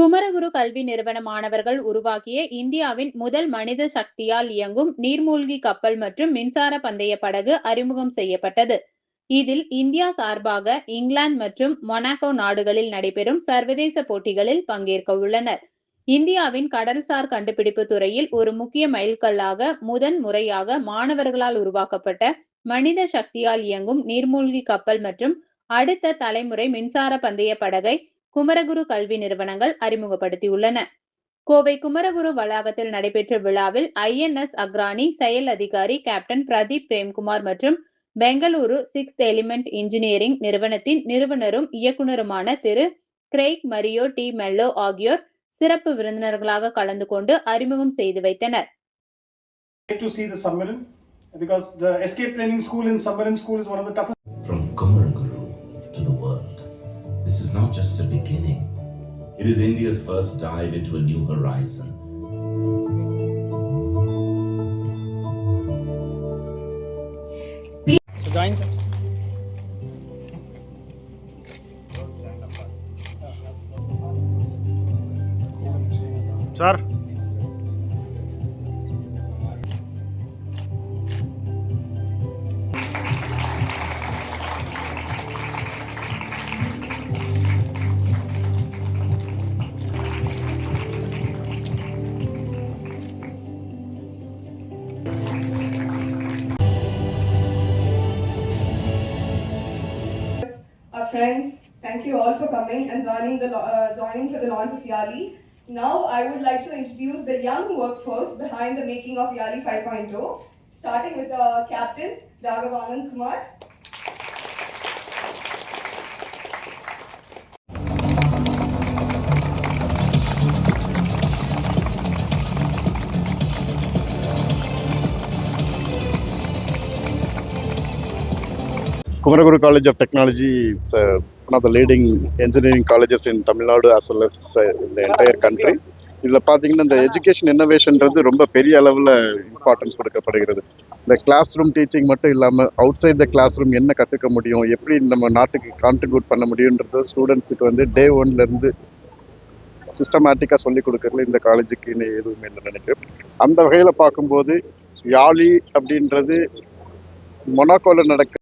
குமரகுரு கல்வி நிறுவன மாணவர்கள் உருவாக்கிய இந்தியாவின் முதல் மனித சக்தியால் இயங்கும் நீர்மூழ்கி கப்பல் மற்றும் மின்சார பந்தய படகு அறிமுகம் செய்யப்பட்டது. இதில் இந்தியா சார்பாக இங்கிலாந்து மற்றும் மொனாக்கோ நாடுகளில் நடைபெறும் சர்வதேச போட்டிகளில் பங்கேற்க உள்ளனர். இந்தியாவின் கடல்சார் கண்டுபிடிப்பு துறையில் ஒரு முக்கிய மைல்கல்லாக முதன் முறையாக மாணவர்களால் உருவாக்கப்பட்ட மனித சக்தியால் இயங்கும் நீர்மூழ்கி கப்பல் மற்றும் அடுத்த தலைமுறை மின்சார பந்தய படகை குமரகுரு கல்வி நிறுவனங்கள் அறிமுகப்படுத்தியுள்ளன. கோவை குமரகுரு வளாகத்தில் நடைபெற்ற விழாவில் INS அக்ரானி செயல் அதிகாரி கேப்டன் பிரதீப் பிரேம்குமார் மற்றும் பெங்களூரு 6th எலிமெண்ட் இன்ஜினியரிங் நிறுவனத்தின் நிறுவனரும் இயக்குநருமான திரு கிரெய்க் மரியோ டி மெல்லோ ஆகியோர் சிறப்பு விருந்தினர்களாக கலந்து கொண்டு அறிமுகம் செய்து வைத்தனர். To see the submarine because the escape training school in submarine school is one of the toughest. From Kumaraguru to the world, this is not just a beginning. It is India's first dive into a new horizon. So join sir. Sir. Our friends, thank you all for coming and joining for the launch of YALI. Now I would like to introduce the young workforce behind the making of YALI 5.0, starting with the captain Raghavanand Kumar. Kumaraguru College of Technology is one of the leading engineering colleges in Tamil Nadu as well as in the entire country. இதில் பார்த்தீங்கன்னா இந்த education இன்னோவேஷன்றது ரொம்ப பெரிய அளவில் importance கொடுக்கப்படுகிறது. இந்த class room teaching மட்டும் இல்லாமல் outside the classroom என்ன கற்றுக்க முடியும், எப்படி நம்ம நாட்டுக்கு கான்ட்ரிபியூட் பண்ண முடியுன்றது ஸ்டூடெண்ட்ஸுக்கு டே ஒன்லேருந்து சிஸ்டமேட்டிக்காக சொல்லிக் கொடுக்கறதுல இந்த காலேஜுக்கு எதுவுமே இல்லை நினைக்கிறேன். அந்த வகையில் பார்க்கும்போது யாலி அப்படின்றது மொனாக்கோவில் நடக்க